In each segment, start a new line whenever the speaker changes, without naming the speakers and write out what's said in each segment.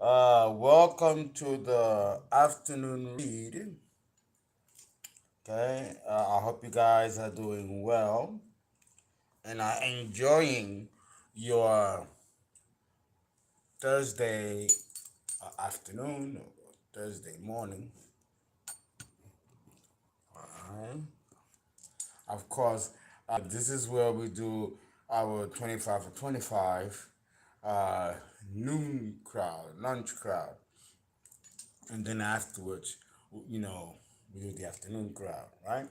Welcome to the afternoon read. Okay, I hope you guys are doing well and are enjoying your Thursday afternoon or Thursday morning. Alright. Of course, this is where we do our 25 for 25 uh, noon crowd, lunch crowd. And then afterwards, you know, we do the afternoon crowd, right?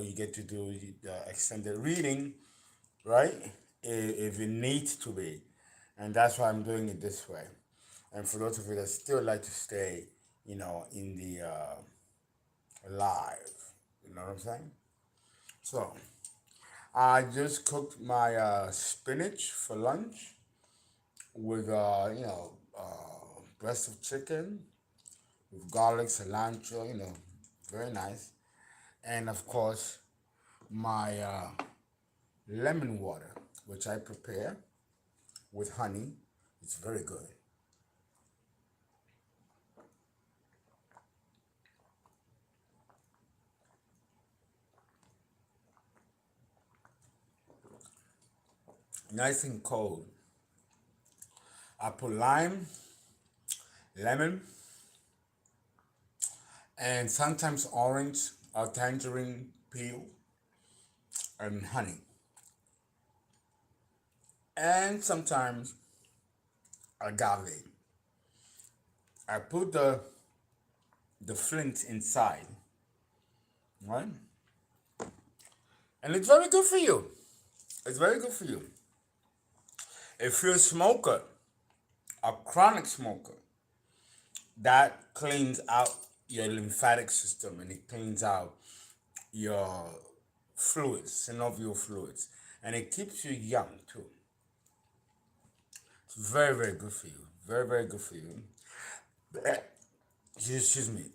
You get to do the extended reading, right? If it needs to be, and that's why I'm doing it this way. And for those of you that still like to stay, in the live, you know what I'm saying? So I just cooked my spinach for lunch with breast of chicken with garlic, cilantro, very nice. And of course, my lemon water, which I prepare with honey. It's very good. Nice and cold. I put lime, lemon, and sometimes orange or tangerine peel and honey. And sometimes agave. I put the flint inside, right? And it's very good for you. It's very good for you. If you're a smoker, a chronic smoker, that cleans out your lymphatic system and it cleans out your fluids, synovial fluids, and it keeps you young too. It's very, very good for you. Very, very good for you. Excuse me.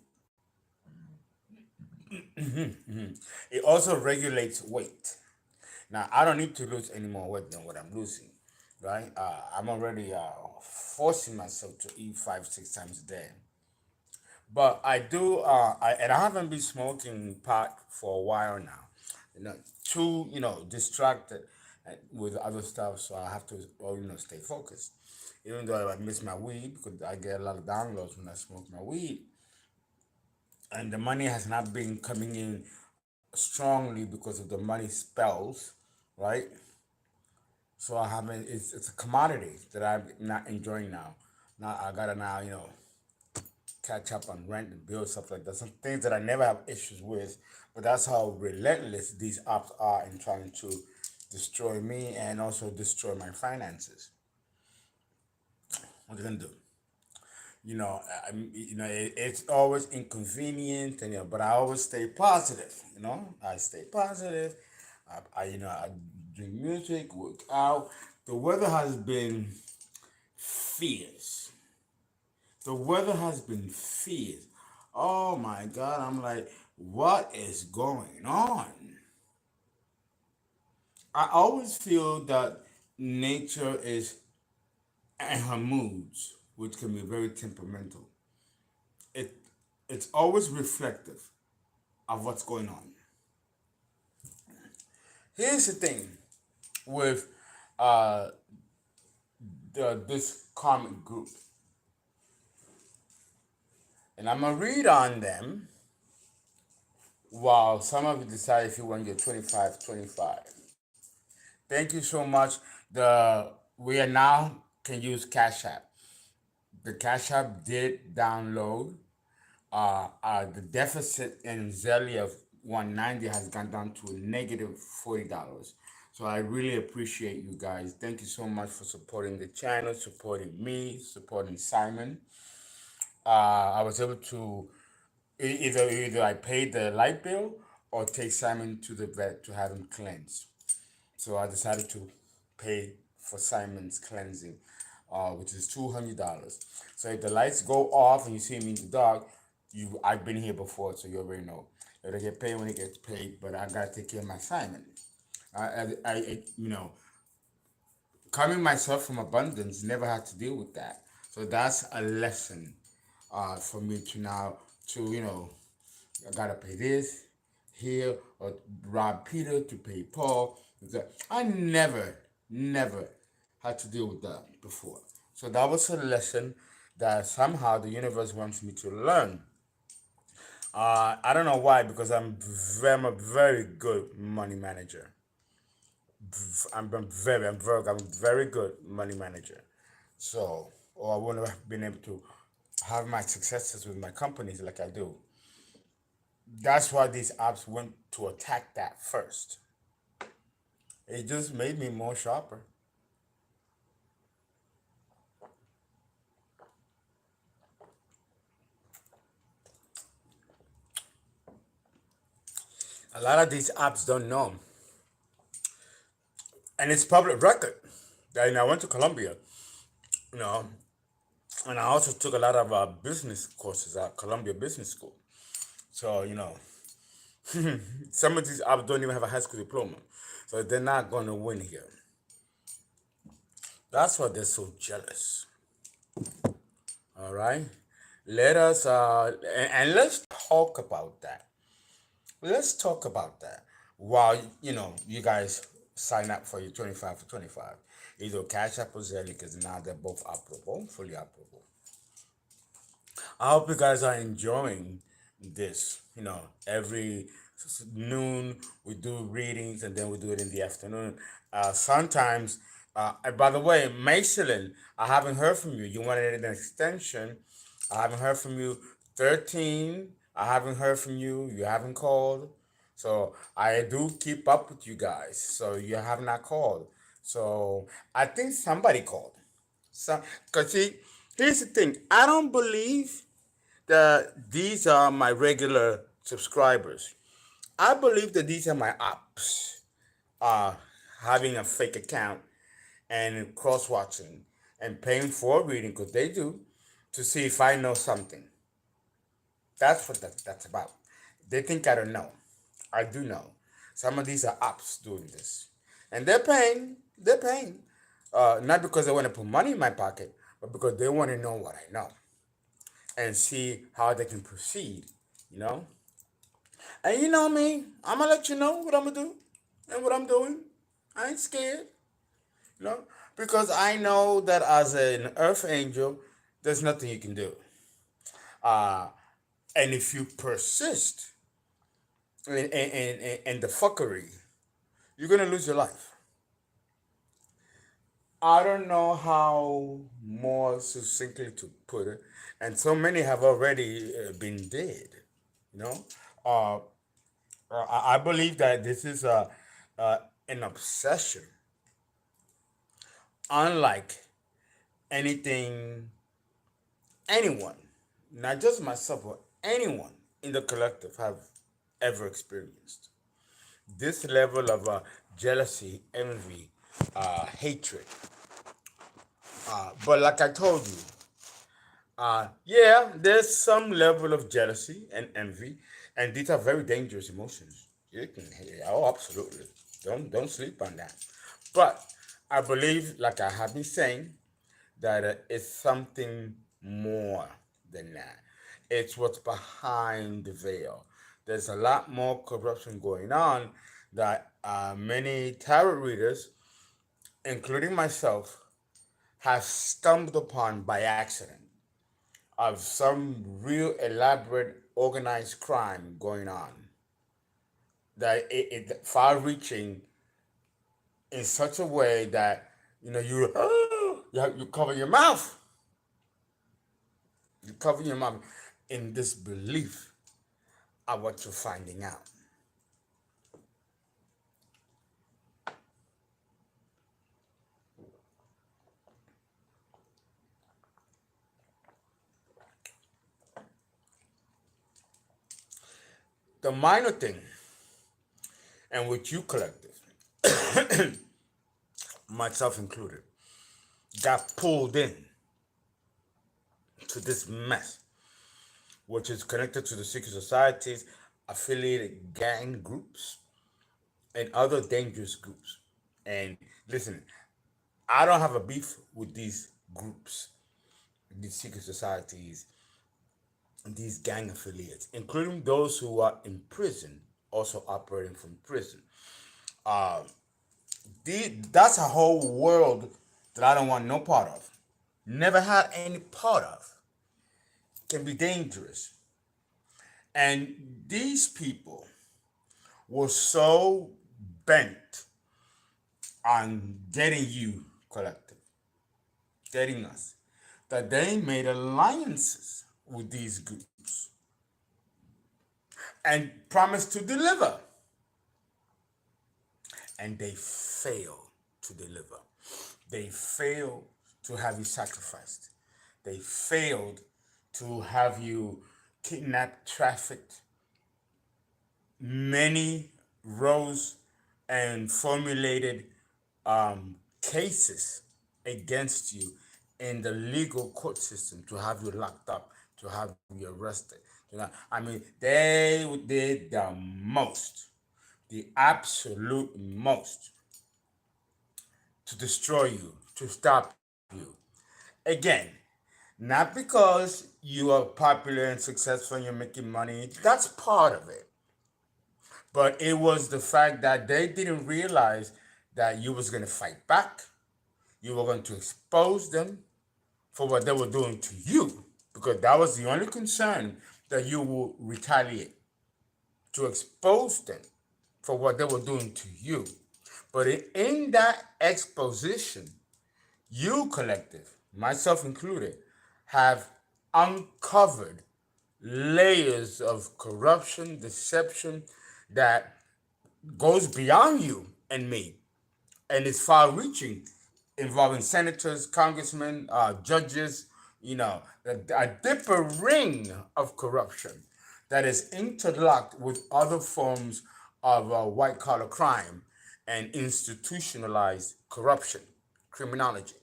It also regulates weight. Now, I don't need to lose any more weight than what I'm losing, right? I'm already forcing myself to eat 5, 6 times a day. But I do, and I haven't been smoking pot for a while now. Too, distracted with other stuff, so I have to, stay focused. Even though I miss my weed, because I get a lot of downloads when I smoke my weed, and the money has not been coming in strongly because of the money spells, right? So I haven't. It's a commodity that I'm not enjoying now. Now I gotta now, catch up on rent and bills, stuff like that. Some things that I never have issues with, but that's how relentless these apps are in trying to destroy me and also destroy my finances. What are you gonna do? It's always inconvenient, and but I always stay positive. I stay positive. I drink music, work out. The weather has been fierce. The weather has been fierce. Oh my God, I'm like, what is going on? I always feel that nature is and her moods, which can be very temperamental. It it's always reflective of what's going on. Here's the thing with uh, this comic group, and I'm gonna read on them while some of you decide if you want your 25, 25. Thank you so much. We are now can use CashApp. The CashApp did download. The deficit in ZELLE of 190 has gone down to a negative $40. So I really appreciate you guys. Thank you so much for supporting the channel, supporting me, supporting Simon. I was able to either I paid the light bill or take Simon to the vet to have him cleansed. So I decided to pay for Simon's cleansing, which is $200. So if the lights go off and you see me in the dark, I've been here before, so you already know. It'll get paid when it gets paid, but I gotta take care of my Simon. I coming myself from abundance, never had to deal with that. So that's a lesson for me to now to I gotta pay this here or rob Peter to pay Paul. I never had to deal with that before. So that was a lesson that somehow the universe wants me to learn. I don't know why, because I'm a very good money manager. I'm very good money manager. So, or I wouldn't have been able to have my successes with my companies like I do. That's why these apps went to attack that first. It just made me more sharper. A lot of these apps don't know, and it's public record. I went to Colombia, you know, and I also took a lot of business courses at Columbia Business School. So some of these apps don't even have a high school diploma, so they're not going to win here. That's why they're so jealous. All right, let us and let's talk about that. Let's talk about that while you guys sign up for your 25 for 25. Either CashApp or ZELLE, because now they're both operable, fully operable. I hope you guys are enjoying this. Every noon we do readings and then we do it in the afternoon. Sometimes, and by the way, Macelin, I haven't heard from you. You wanted an extension. I haven't heard from you. 13, I haven't heard from you. You haven't called. So I do keep up with you guys. So you have not called. So I think somebody called. So, cause see, here's the thing. I don't believe that these are my regular subscribers. I believe that these are my ops. Having a fake account and cross watching and paying for a reading, because they do, to see if I know something. That's what that's about. They think I don't know. I do know. Some of these are ops doing this, and they're paying. They're paying, not because they want to put money in my pocket, but because they want to know what I know and see how they can proceed. You know. And you know me, I'm gonna let you know what I'm gonna do and what I'm doing. I ain't scared. You know, because I know that as an earth angel, there's nothing you can do. Uh, and if you persist in the fuckery, you're gonna lose your life. I don't know how more succinctly to put it, and so many have already been dead. You know, uh, I believe that this is an obsession, unlike anything anyone, not just myself, but anyone in the collective have ever experienced. This level of jealousy, envy, hatred. But like I told you, yeah, there's some level of jealousy and envy, and these are very dangerous emotions. You can, oh, absolutely. Don't sleep on that. But I believe, like I have been saying, that it's something more than that. It's what's behind the veil. There's a lot more corruption going on that many tarot readers, including myself, have stumbled upon by accident of some real elaborate organized crime going on. That it far reaching in such a way that you cover your mouth. You cover your mouth in disbelief of what you're finding out. The minor thing, and which you collective, myself included, got pulled in to this mess, which is connected to the secret societies, affiliated gang groups, and other dangerous groups. And listen, I don't have a beef with these groups. these secret societies, these gang affiliates, including those who are in prison, also operating from prison. Uh, that's a whole world that I don't want no part of. Never had any part of. Can be dangerous. And these people were so bent on getting you collective, getting us, that they made alliances with these groups and promised to deliver. And they fail to deliver. They fail to have you sacrificed. They failed to have you kidnapped, trafficked. Many rose and formulated cases against you in the legal court system to have you locked up, to have you arrested. I mean, they did the most, the absolute most to destroy you, to stop you. Again, not because you are popular and successful and you're making money, that's part of it. But it was the fact that they didn't realize that you was going to fight back. You were going to expose them for what they were doing to you, because that was the only concern, that you will retaliate, to expose them for what they were doing to you. But in that exposition, you collective, myself included, have uncovered layers of corruption, deception that goes beyond you and me, and is far-reaching, involving senators, congressmen, judges. A deeper ring of corruption that is interlocked with other forms of white-collar crime and institutionalized corruption, criminology,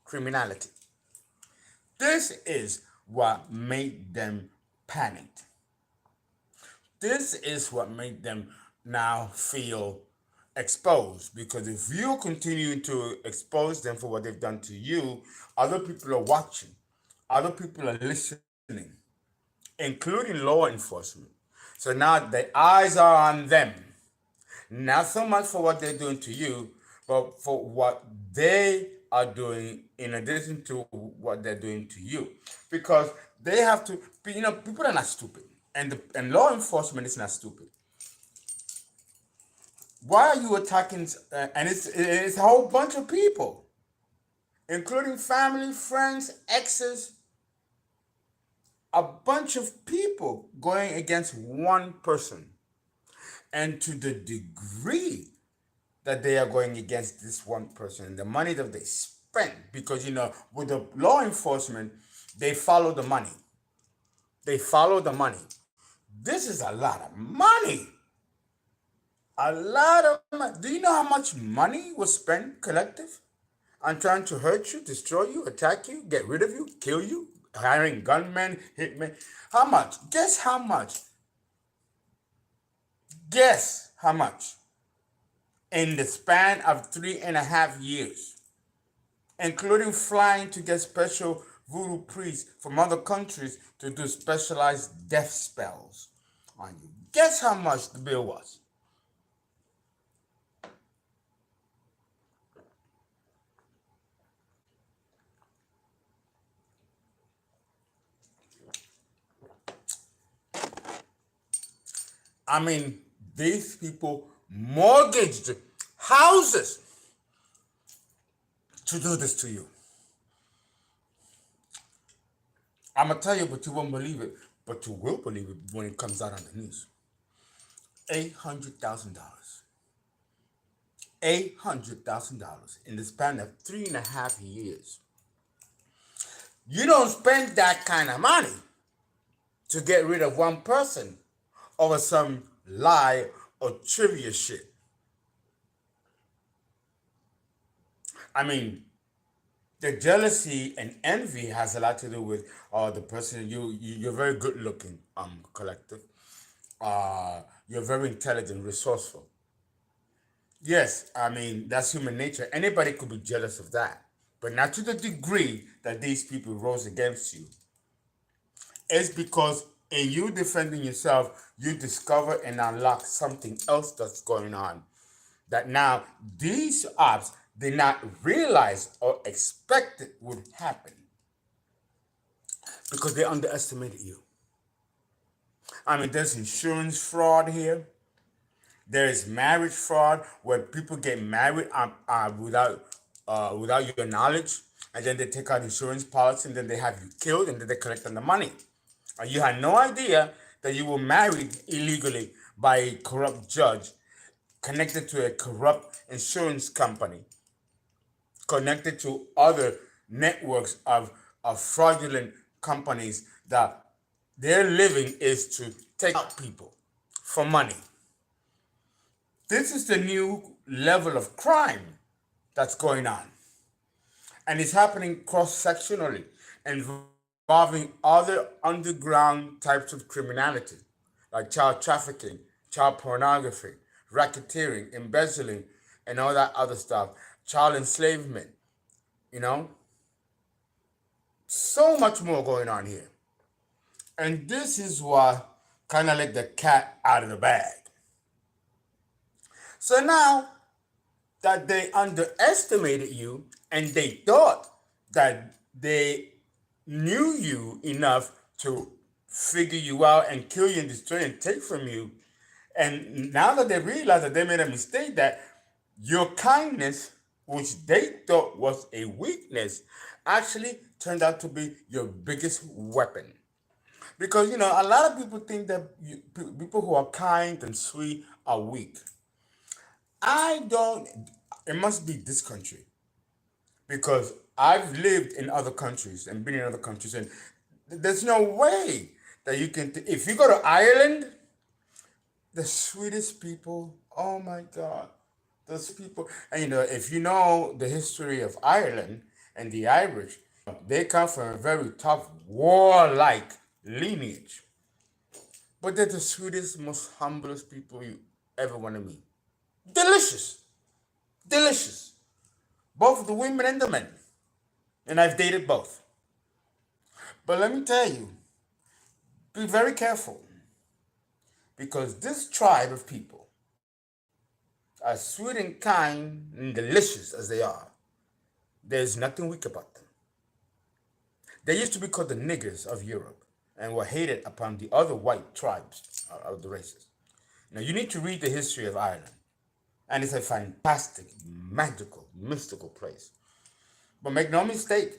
criminality. This is what made them panic. This is what made them now feel exposed, because if you continue to expose them for what they've done to you, other people are watching, other people are listening, including law enforcement. So now the eyes are on them, not so much for what they're doing to you, but for what they are doing in addition to what they're doing to you. Because they have to be, people are not stupid, and law enforcement is not stupid. Why are you attacking? And it's a whole bunch of people, including family, friends, exes, a bunch of people going against one person. And to the degree that they are going against this one person, and the money that they spend, because with the law enforcement, they follow the money. They follow the money. This is a lot of money. A lot of money. Do you know how much money was spent collective on trying to hurt you, destroy you, attack you, get rid of you, kill you, hiring gunmen, hitmen? How much? Guess how much? Guess how much? In the span of 3.5 years, including flying to get special voodoo priests from other countries to do specialized death spells on you. Guess how much the bill was? I mean, these people mortgaged houses to do this to you. I'm going to tell you, but you won't believe it. But you will believe it when it comes out on the news. $800,000. $800,000 in the span of 3.5 years. You don't spend that kind of money to get rid of one person over some lie or trivia shit. I mean, the jealousy and envy has a lot to do with the person. You're very good looking, collective. You're very intelligent, resourceful. Yes, I mean, that's human nature. Anybody could be jealous of that. but not to the degree that these people rose against you. It's because in you defending yourself, you discover and unlock something else that's going on. That now these ops did not realize or expect it would happen because they underestimated you. I mean, there's insurance fraud here. There is marriage fraud where people get married without your knowledge, and then they take out insurance policy, and then they have you killed, and then they collect on the money. And you had no idea that you were married illegally by a corrupt judge, connected to a corrupt insurance company, connected to other networks of fraudulent companies that their living is to take out people for money. This is the new level of crime that's going on. And it's happening cross-sectionally, involving other underground types of criminality, like child trafficking, child pornography, racketeering, embezzling, and all that other stuff, child enslavement, you know? So much more going on here. And this is what kind of let the cat out of the bag. So now that they underestimated you and they thought that they knew you enough to figure you out and kill you and destroy and take from you, and now that they realize that they made a mistake, that your kindness, which they thought was a weakness, actually turned out to be your biggest weapon. Because, you know, a lot of people think that people who are kind and sweet are weak. I don't, it must be this country. Because I've lived in other countries and been in other countries, and there's no way that you can, if you go to Ireland, the sweetest people, oh my God, those people. And you know, if you know the history of Ireland and the Irish, they come from a very tough, warlike lineage. But they're the sweetest, most humblest people you ever want to meet. Delicious. Delicious. Both the women and the men. And I've dated both. But let me tell you, be very careful. Because this tribe of people, as sweet and kind and delicious as they are, there's nothing weak about them. They used to be called the niggers of Europe and were hated upon the other white tribes of the races. Now, you need to read the history of Ireland. And it's a fantastic, magical, mystical place. But make no mistake,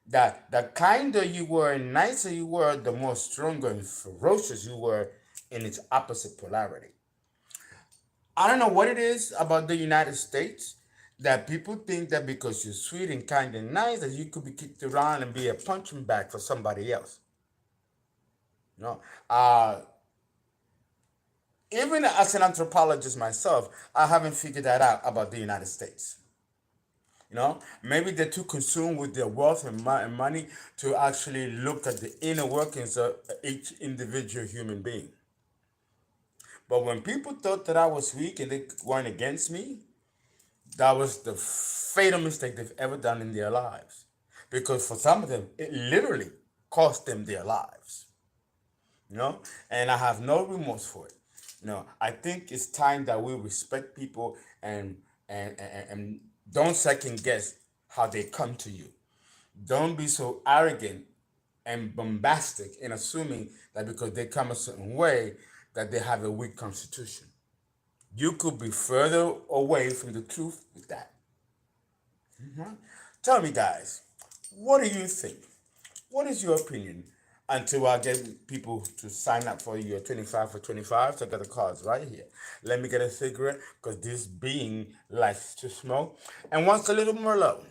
that the kinder you were and nicer you were, the more stronger and ferocious you were in its opposite polarity. I don't know what it is about the United States that people think that because you're sweet and kind and nice that you could be kicked around and be a punching bag for somebody else. No, even as an anthropologist myself, I haven't figured that out about the United States. You know, maybe they're too consumed with their wealth and money to actually look at the inner workings of each individual human being. But when people thought that I was weak and they weren't against me, that was the fatal mistake they've ever done in their lives. Because for some of them, it literally cost them their lives. You know, and I have no remorse for it. You know, I think it's time that we respect people and don't second guess how they come to you. Don't be so arrogant and bombastic in assuming that because they come a certain way that they have a weak constitution. You could be further away from the truth with that. Tell me, guys, what do you think? What is your opinion? Until I get people to sign up for your 25 for 25, so I got the cards right here. Let me get a cigarette, because this being likes to smoke and wants a little more love.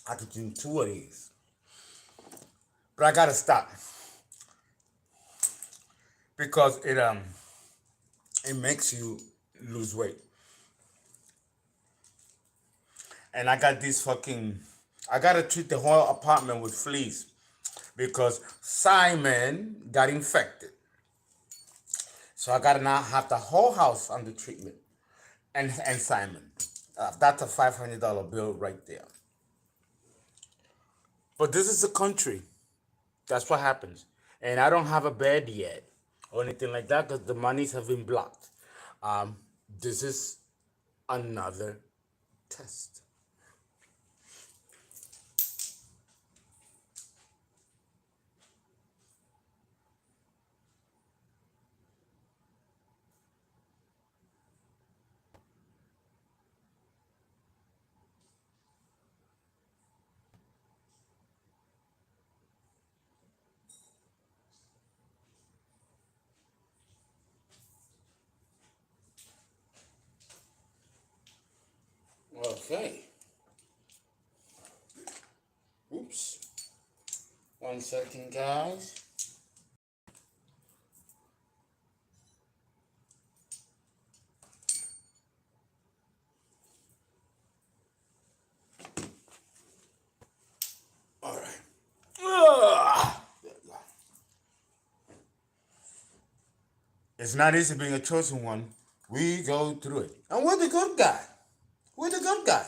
I could drink 2 of these. But I gotta stop. Because it makes you lose weight. And I got these I gotta treat the whole apartment with fleas. because Simon got infected. So I gotta now have the whole house under treatment. And Simon. That's a $500 bill right there. But this is the country. That's what happens. And I don't have a bed yet or anything like that because the monies have been blocked. Um, this is another test. Okay. Oops. 1 second, guys. All right. Ugh. It's not easy being a chosen one. We go through it. And we're the good guy. We're the good guy.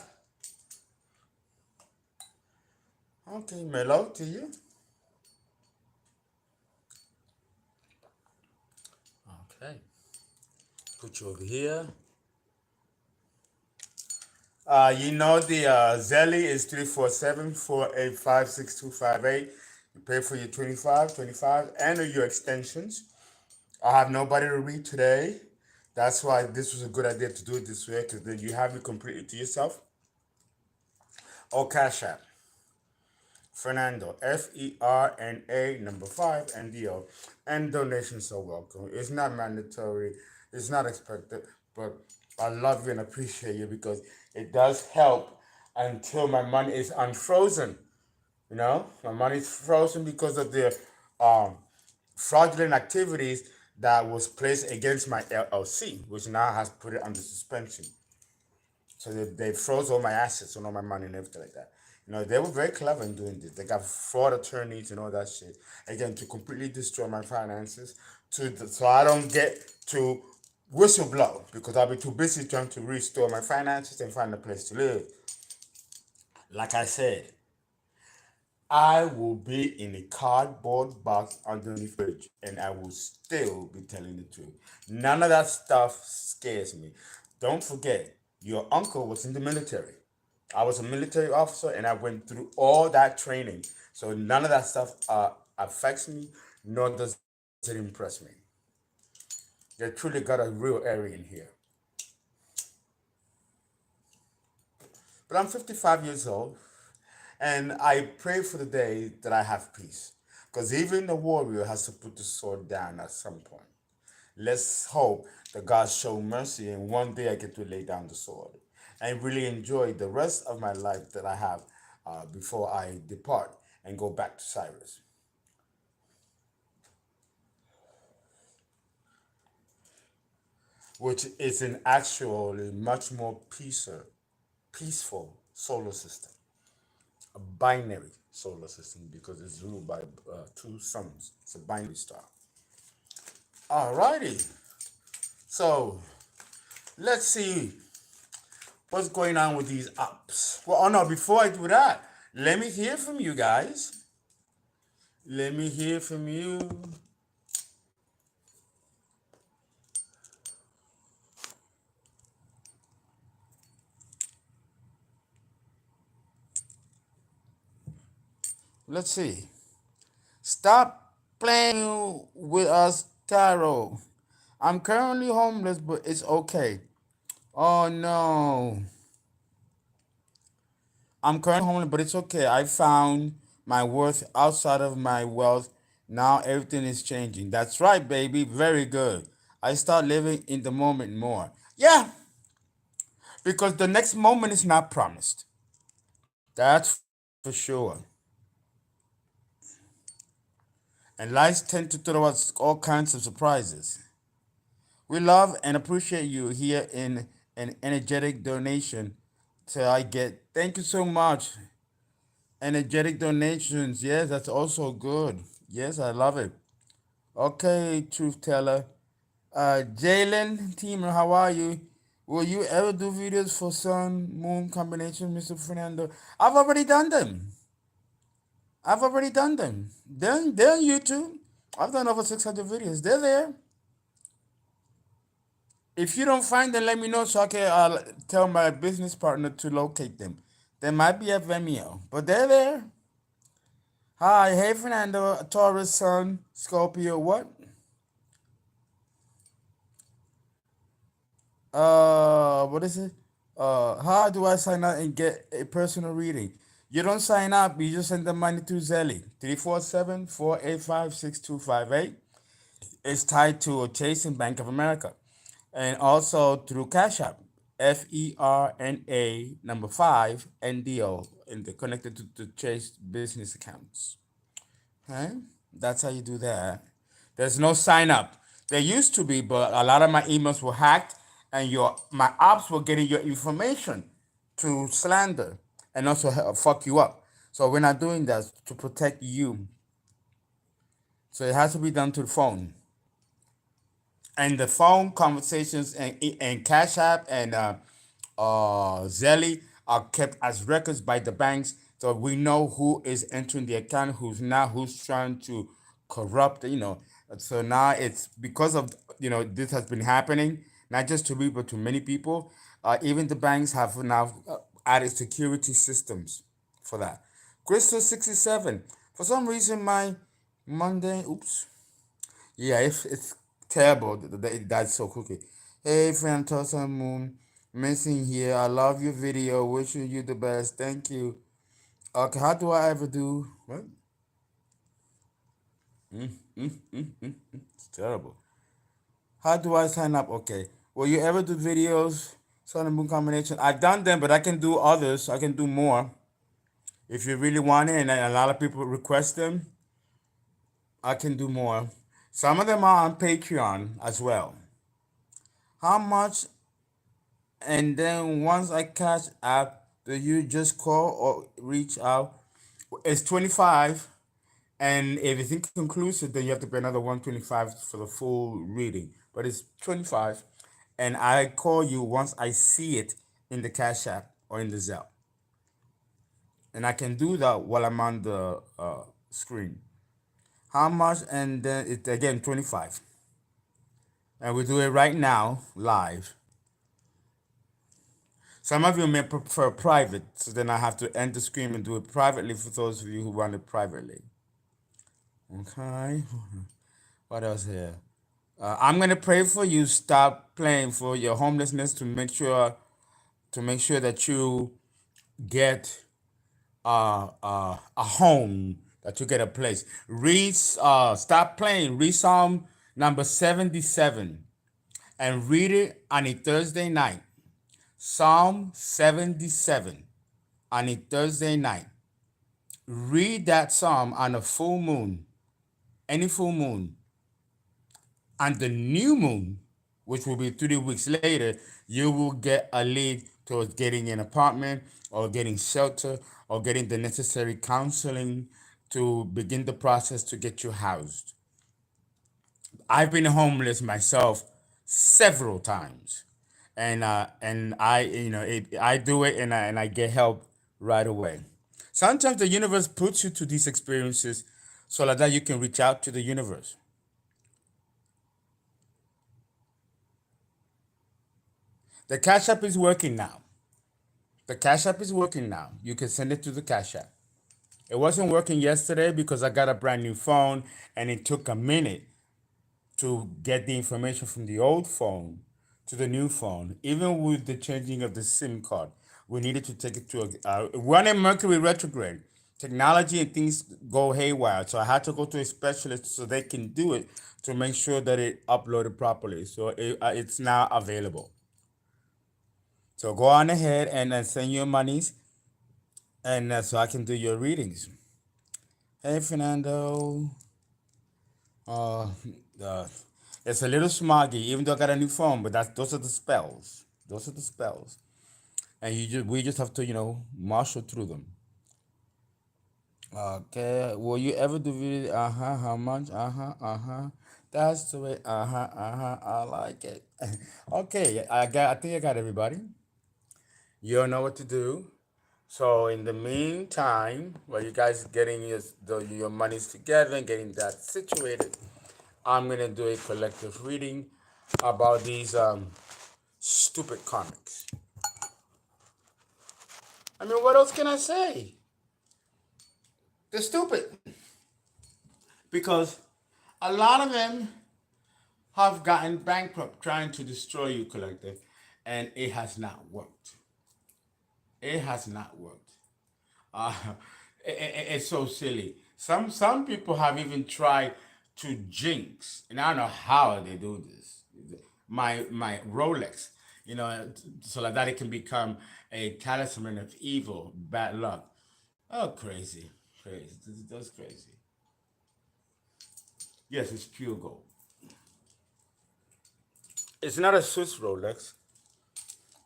Okay, Melo, to you. Okay. Put you over here. You know the ZELLE is 347-485-6258. You pay for your 25 and your extensions. I have nobody to read today. That's why this was a good idea to do it this way, because then you have it completely to yourself. Or CashApp. Fernando, FERNA number 5 NDO. And donations are welcome. It's not mandatory, it's not expected, but I love you and appreciate you because it does help until my money is unfrozen. You know, my money is frozen because of the um, fraudulent activities that was placed against my LLC, which now has put it under suspension. So they froze all my assets and all my money and everything like that. You know, they were very clever in doing this. They got fraud attorneys and all that shit. Again, to completely destroy my finances, so I don't get to whistleblow because I'll be too busy trying to restore my finances and find a place to live. Like I said, I will be in a cardboard box underneath the fridge and I will still be telling the truth. None of that stuff scares me. Don't forget, your uncle was in the military. I was a military officer and I went through all that training. So none of that stuff affects me, nor does it impress me. They truly got a real area in here. But I'm 55 years old and I pray for the day that I have peace. Because even the warrior has to put the sword down at some point. Let's hope that God show mercy and one day I get to lay down the sword and really enjoy the rest of my life that I have before I depart and go back to Cyrus, which is an actually much more peaceful solar system, a binary solar system because it's ruled by two suns. It's a binary star. Alrighty, so let's see what's going on with these apps. Well, oh no, before I do that, let me hear from you guys. Let me hear from you. Let's see. Stop playing with us, Taro. I'm currently homeless, but it's okay. Oh no. I'm currently homeless, but it's okay. I found my worth outside of my wealth. Now everything is changing. That's right, baby. Very good. I start living in the moment more. Yeah, because the next moment is not promised. That's for sure. And lives tend to throw us all kinds of surprises. We love and appreciate you here in an energetic donation till I get. Thank you so much. Energetic donations. Yes, that's also good. Yes, I love it. Okay, truth teller. Jalen Teamer, how are you? Will you ever do videos for sun moon combination, Mr. Fernando? I've already done them. I've already done them. They're on YouTube. I've done over 600 videos. They're there. If you don't find them, let me know so I can tell my business partner to locate them. They might be at Vimeo, but they're there. Hi, hey Fernando, Taurus, Sun, Scorpio, what? What is it? How do I sign up and get a personal reading? You don't sign up, you just send the money to ZELLE, 347-485-6258. It's tied to Chase and Bank of America. And also through CashApp, FERNA number 5 NDO, and they're connected to the Chase business accounts. Okay? That's how you do that. There's no sign up. There used to be, but a lot of my emails were hacked, and my apps were getting your information to slander and also fuck you up. So we're not doing that to protect you. So it has to be done to the phone. And the phone conversations and Cash App and Zelly are kept as records by the banks, so we know who is entering the account, who's not, who's trying to corrupt. So now it's because of this has been happening, not just to me but to many people. Even the banks have now added security systems for that. Crystal 67. For some reason, my Monday. Oops. Yeah, it's terrible. That's so cookie. Hey, friend, Tosa Moon, missing here. I love your video. Wishing you the best. Thank you. Okay, how do I ever do what? It's terrible. How do I sign up? Okay. Will you ever do videos? Sun and Moon combination. I've done them, but I can do others. I can do more. If you really want it, and a lot of people request them, I can do more. Some of them are on Patreon as well. How much? And then once I catch up, do you just call or reach out? It's 25, and if it's inconclusive, then you have to pay another 125 for the full reading. But it's 25, and I call you once I see it in the Cash App or in the Zelle, and I can do that while I'm on the screen. How much? And then it's again 25, and we do it right now live. Some of you may prefer private, so then I have to end the screen and do it privately for those of you who want it privately. Okay. What else here? I'm gonna pray for you. Stop playing for your homelessness to make sure that you get a home, that you get a place. Stop playing. Read Psalm number 77 and read it on a Thursday night. Psalm 77 on a Thursday night. Read that psalm on a full moon, any full moon. On the new moon, which will be 3 weeks later, you will get a lead towards getting an apartment or getting shelter or getting the necessary counseling to begin the process to get you housed. I've been homeless myself several times, and I I do it, and I get help right away. Sometimes the universe puts you to these experiences so that you can reach out to the universe. The Cash App is working now. The Cash App is working now. You can send it to the Cash App. It wasn't working yesterday because I got a brand new phone and it took a minute to get the information from the old phone to the new phone. Even with the changing of the SIM card, we needed to take it to we're in Mercury retrograde. Technology and things go haywire. So I had to go to a specialist so they can do it to make sure that it uploaded properly. So it's now available. So go on ahead and send your monies, and so I can do your readings. Hey, Fernando. Uh, uh, it's a little smoggy, even though I got a new phone, but those are the spells. Those are the spells, and we just have to marshal through them. Okay. Will you ever do video? How much? That's the way. I like it. Okay. I think I got everybody. You don't know what to do. So in the meantime, while you guys getting your monies together and getting that situated, I'm gonna do a collective reading about these stupid comics. I mean, what else can I say? They're stupid because a lot of them have gotten bankrupt trying to destroy you, collective, and it has not worked. It has not worked. Uh, it's so silly. Some people have even tried to jinx, and I don't know how they do this. My Rolex, so that it can become a talisman of evil, bad luck. Oh, crazy, crazy. That's crazy. Yes, it's pure gold. It's not a Swiss Rolex.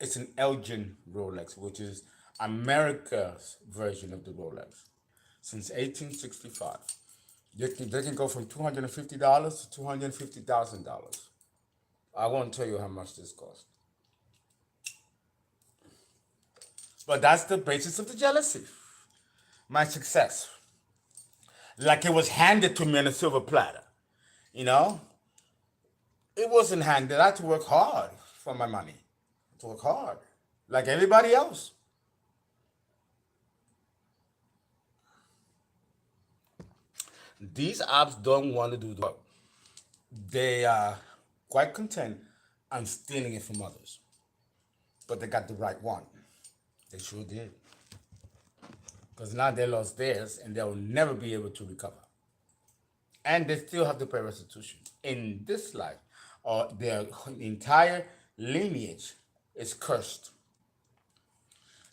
It's an Elgin Rolex, which is America's version of the Rolex. Since 1865. They can go from $250 to $250,000. I won't tell you how much this cost. But that's the basis of the jealousy. My success. Like it was handed to me on a silver platter. You know? It wasn't handed. I had to work hard for my money. I had to work hard. Like everybody else. These apps don't want to do the work. They are quite content on stealing it from others. But they got the right one. They sure did. Because now they lost theirs and they'll never be able to recover. And they still have to pay restitution in this life, or their entire lineage is cursed.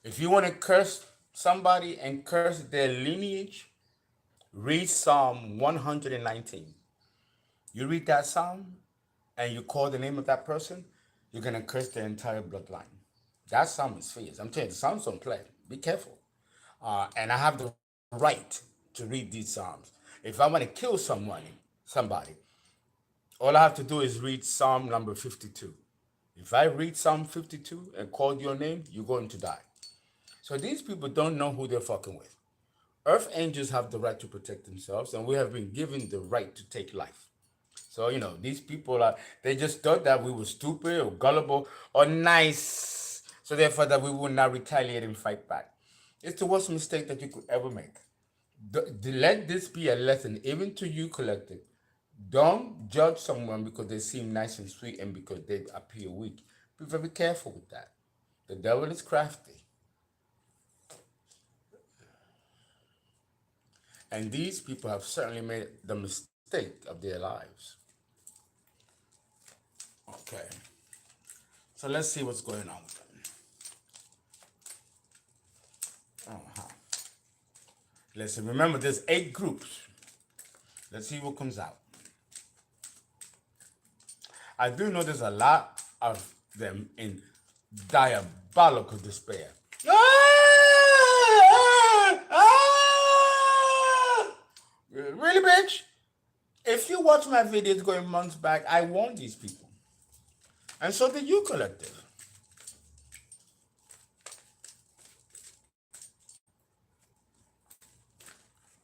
If you want to curse somebody and curse their lineage, read Psalm 119. You read that psalm and you call the name of that person, you're going to curse their entire bloodline. That psalm is fierce. I'm telling you, the psalms don't play. Be careful. And I have the right to read these psalms. If I want to kill somebody, all I have to do is read Psalm number 52. If I read Psalm 52 and call your name, you're going to die. So these people don't know who they're fucking with. Earth angels have the right to protect themselves, and we have been given the right to take life. So, these people they just thought that we were stupid or gullible or nice. So therefore that we would not retaliate and fight back. It's the worst mistake that you could ever make. Let this be a lesson, even to you, collective. Don't judge someone because they seem nice and sweet and because they appear weak. Be very careful with that. The devil is crafty. And these people have certainly made the mistake of their lives. Okay. So let's see what's going on with them. Listen, remember there's 8 groups. Let's see what comes out. I do know there's a lot of them in diabolical despair. Really, bitch? If you watch my videos going months back, I warned these people. And so did you, collective.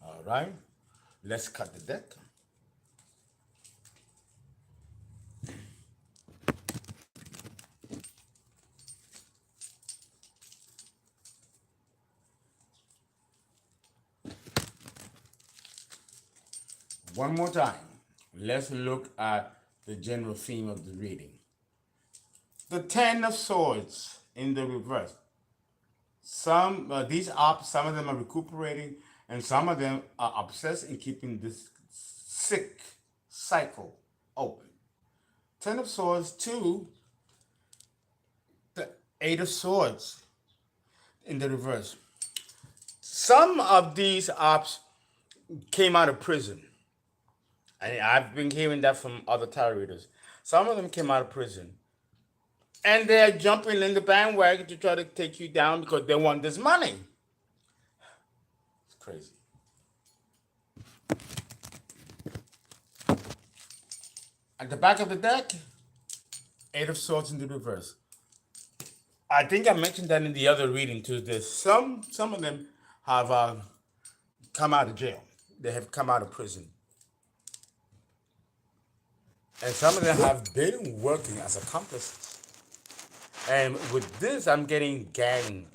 All right. Let's cut the deck. One more time. Let's look at the general theme of the reading. The 10 of Swords in the reverse. Some of them are recuperating, and some of them are obsessed in keeping this sick cycle open. 10 of Swords to the 8 of Swords in the reverse. Some of these ops came out of prison. And I've been hearing that from other tarot readers. Some of them came out of prison. And they're jumping in the bandwagon to try to take you down because they want this money. It's crazy. At the back of the deck, Eight of Swords in the reverse. I think I mentioned that in the other reading too. There's some of them have come out of jail. They have come out of prison, and some of them have been working as accomplices. And with this, I'm getting gang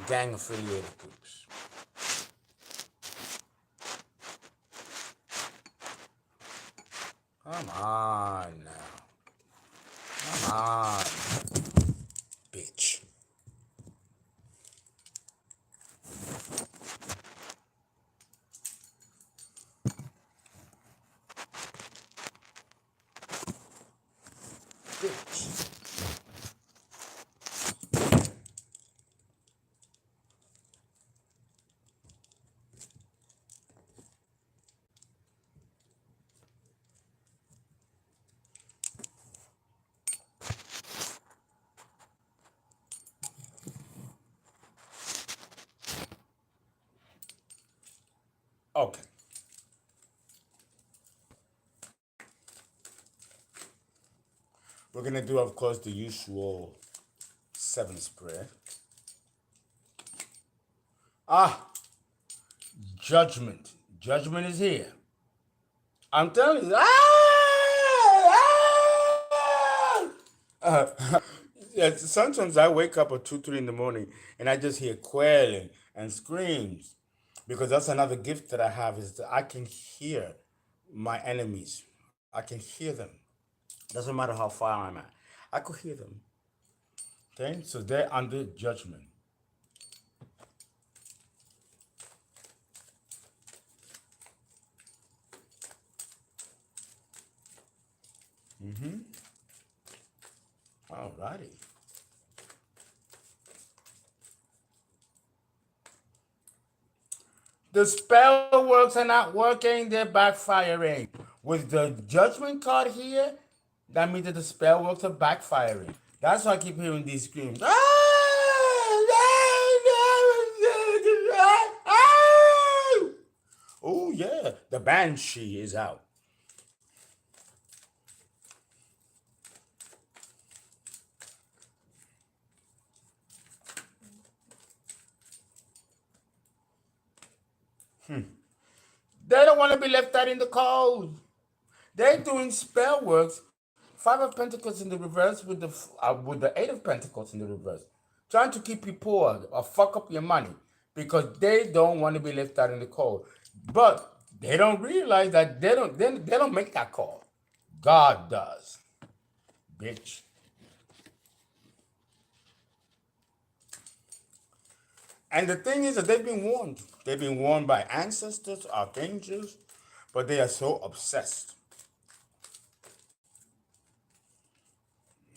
affiliated groups. Come on now, come on, bitch. Bitch. Okay. We're gonna do, of course, the usual 7 spread. Ah, judgment. Judgment is here. I'm telling you. Yeah, sometimes I wake up at 2, 3 in the morning and I just hear quailing and screams. Because that's another gift that I have is that I can hear my enemies. I can hear them. Doesn't matter how far I'm at. I could hear them. Okay? So they're under judgment. Alrighty. The spell works are not working, they're backfiring. With the judgment card here, that means that the spell works are backfiring. That's why I keep hearing these screams. Oh yeah, the banshee is out. They don't want to be left out in the cold. They're doing spell works. 5 of Pentacles in the reverse with the 8 of Pentacles in the reverse, trying to keep you poor or fuck up your money because they don't want to be left out in the cold. But they don't realize that they don't make that call. God does, bitch. And the thing is that they've been warned. They've been warned by ancestors, archangels, but they are so obsessed.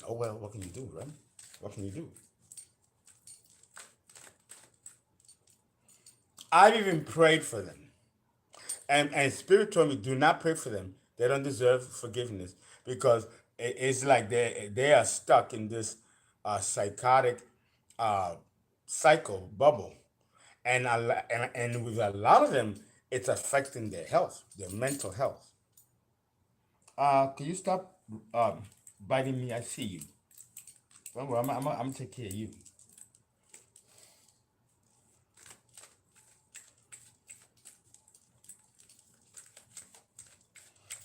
Oh well, what can you do, right? What can you do? I've even prayed for them. And Spirit told me, do not pray for them. They don't deserve forgiveness because it's like they are stuck in this psychotic uh, cycle bubble, and with a lot of them, it's affecting their health, their mental health. Can you stop biting me? I see you. Don't worry, I'm gonna take care of you.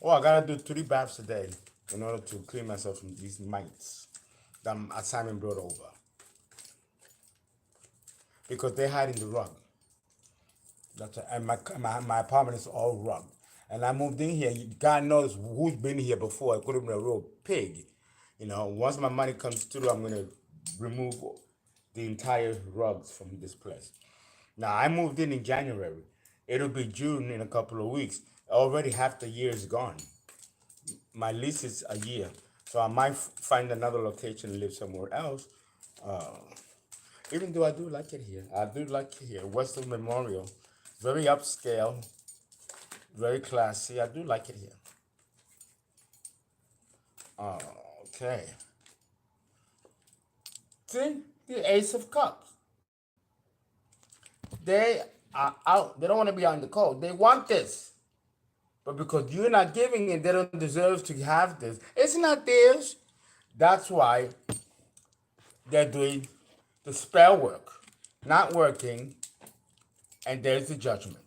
Oh, I gotta do 3 baths a day in order to clean myself from these mites that Simon brought over. Because they hide in the rug. And my apartment is all rug. And I moved in here. God knows who's been here before. I could have been a real pig. Once my money comes through, I'm gonna remove the entire rugs from this place. Now I moved in January. It'll be June in a couple of weeks. Already half the year is gone. My lease is a year, so I might find another location and live somewhere else. Even though I do like it here, I do like it here. Western Memorial, very upscale, very classy. I do like it here. Okay. See the Ace of Cups. They out. They don't want to be out in the cold. They want this. But because you're not giving it, they don't deserve to have this. It's not theirs. That's why they're doing the spell work, not working, and there's the judgment.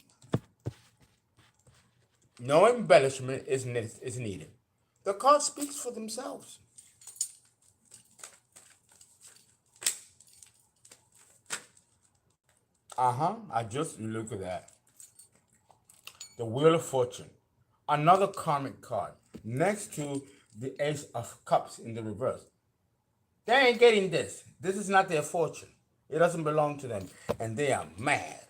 No embellishment is needed. The card speaks for themselves. I just look at that. The Wheel of Fortune. Another karmic card next to the Ace of Cups in the reverse. They ain't getting this. This is not their fortune. It doesn't belong to them. And they are mad.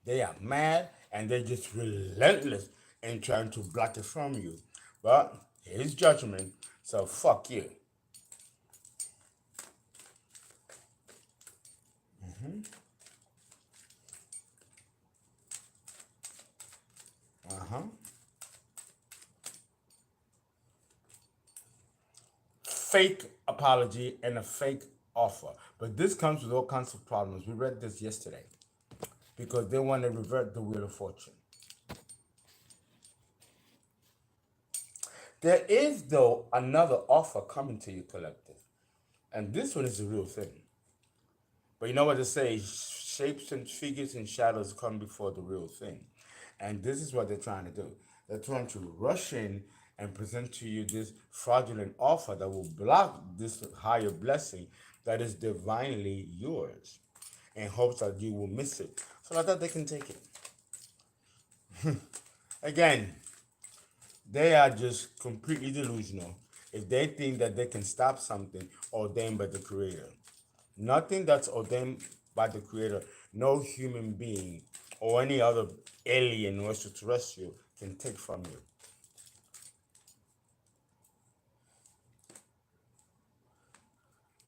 They are mad and they're just relentless in trying to block it from you. But here's judgment. So fuck you. Uh-huh. Fake apology and a fake offer. But this comes with all kinds of problems. We read this yesterday because they want to revert the Wheel of Fortune. There is, though, another offer coming to you, collective. And this one is the real thing. But you know what they say? Shapes and figures and shadows come before the real thing. And this is what they're trying to do. They're trying to rush in and present to you this fraudulent offer that will block this higher blessing that is divinely yours in hopes that you will miss it so that they can take it. Again, they are just completely delusional if they think that they can stop something ordained by the Creator. Nothing that's ordained by the Creator, no human being or any other alien or extraterrestrial can take from you.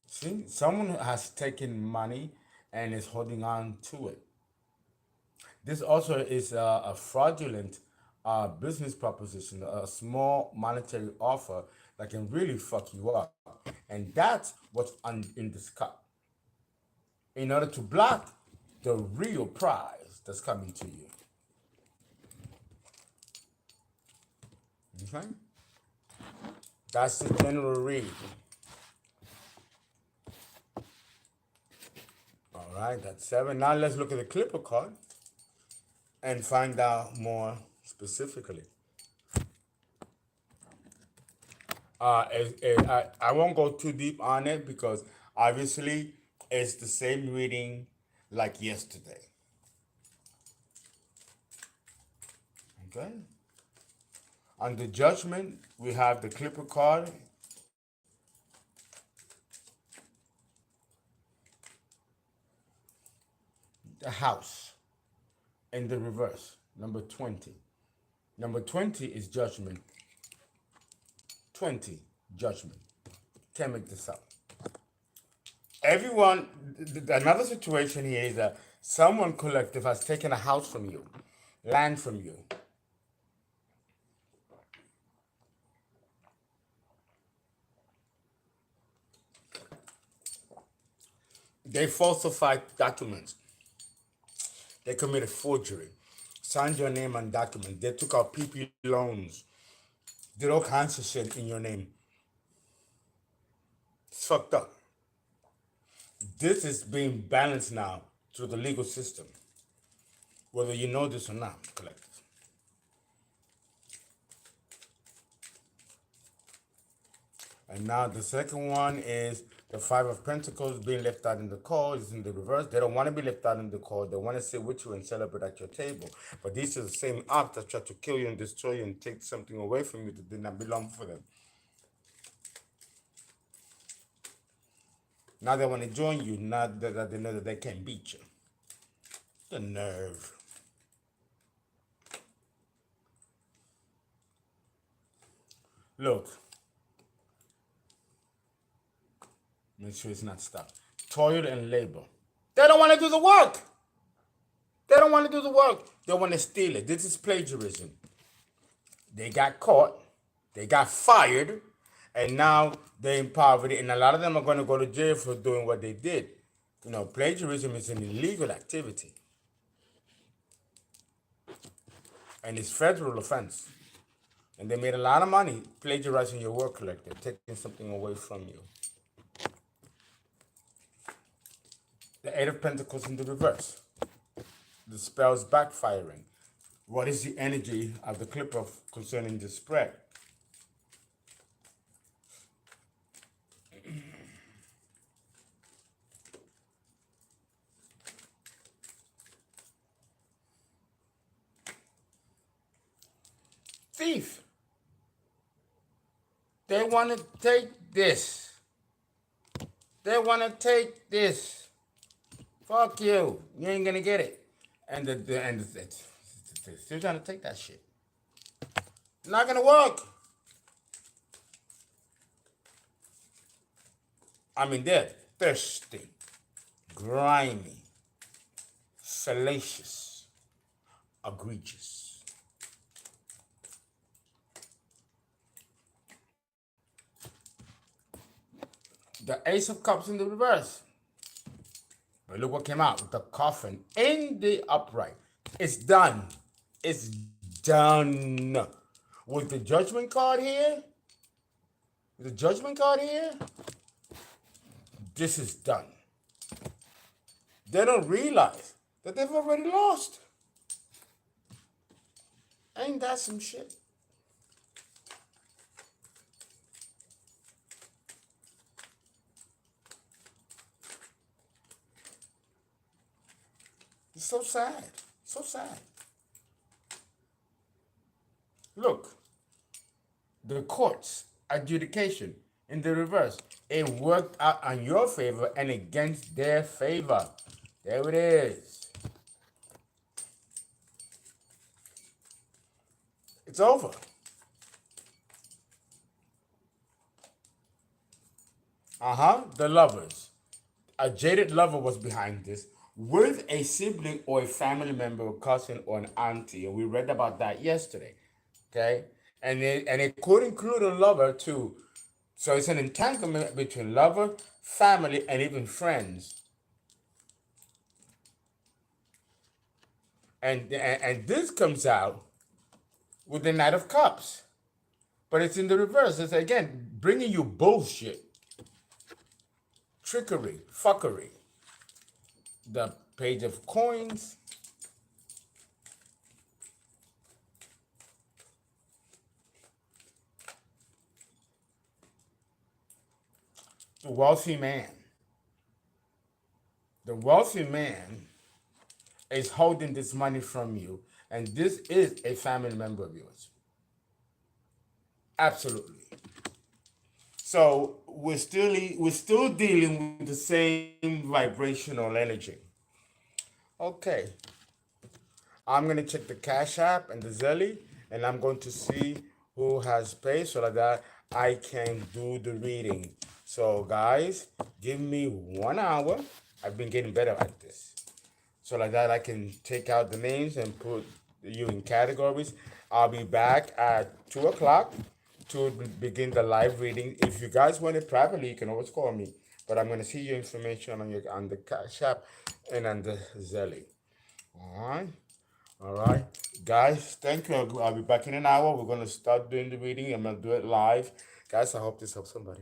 See, someone has taken money and is holding on to it. This also is a fraudulent business proposition, a small monetary offer that can really fuck you up. And that's what's in this cup. In order to block the real prize that's coming to you. Okay? That's the general read. All right, that's 7. Now let's look at the Clipper card and find out more specifically. I won't go too deep on it because obviously it's the same reading like yesterday. Okay? On the judgment, we have the Clipper card. The house in the reverse, number 20. Number 20 is judgment. 20, judgment. Can't make this up. Everyone, another situation here is that someone collective has taken a house from you, land from you. They falsified documents. They committed forgery, signed your name on documents. They took out PP loans, did all kinds of shit in your name. It's fucked up. This is being balanced now through the legal system, whether you know this or not, collective. And now the second one is the Five of Pentacles being left out in the call is in the reverse. They don't want to be left out in the call. They want to sit with you and celebrate at your table. But these are the same ops that try to kill you and destroy you and take something away from you that did not belong for them. Now they want to join you, now that they know that they can't beat you. The nerve. Look. Make sure it's not stuck. Toil and labor. They don't want to do the work. They don't want to do the work. They want to steal it. This is plagiarism. They got caught. They got fired. And now they're in poverty. And a lot of them are going to go to jail for doing what they did. You know, plagiarism is an illegal activity. and it's federal offense. And they made a lot of money plagiarizing your work collector, taking something away from you. The Eight of Pentacles in the reverse. The spells backfiring. What is the energy of the clip of concerning the spread? Thief. They want to take this. They want to take this. Fuck you. You ain't gonna get it. And they're still trying to take that shit. Not gonna work. I mean, they're thirsty, grimy, salacious, egregious. The Ace of Cups in the reverse. But look what came out with the coffin in the upright. It's done. It's done. With the Judgment card here, this is done. They don't realize that they've already lost. Ain't that some shit? It's so sad. So sad. Look, the courts, adjudication in the reverse. It worked out on your favor and against their favor. There it is. It's over. The lovers. A jaded lover was behind this with a sibling or a family member, a cousin or an auntie. And we read about that yesterday. Okay? And it could include a lover too. So it's an entanglement between lover, family, and even friends. And this comes out with the Knight of Cups. But it's in the reverse. It's again bringing you bullshit. Trickery, fuckery. The Page of Coins. The wealthy man. The wealthy man is holding this money from you, and this is a family member of yours. Absolutely. So we're still dealing with the same vibrational energy. Okay. I'm gonna check the Cash App and the ZELLE, and I'm going to see who has paid so that I can do the reading. So guys, give me 1 hour. I've been getting better at this. So like that I can take out the names and put you in categories. I'll be back at 2 o'clock to begin the live reading. If you guys want it privately, you can always call me. But I'm gonna see your information on the Cash App and on the ZELLE. All right, guys, thank you. I'll be back in an hour. We're gonna start doing the reading. I'm gonna do it live. Guys, I hope this helps somebody.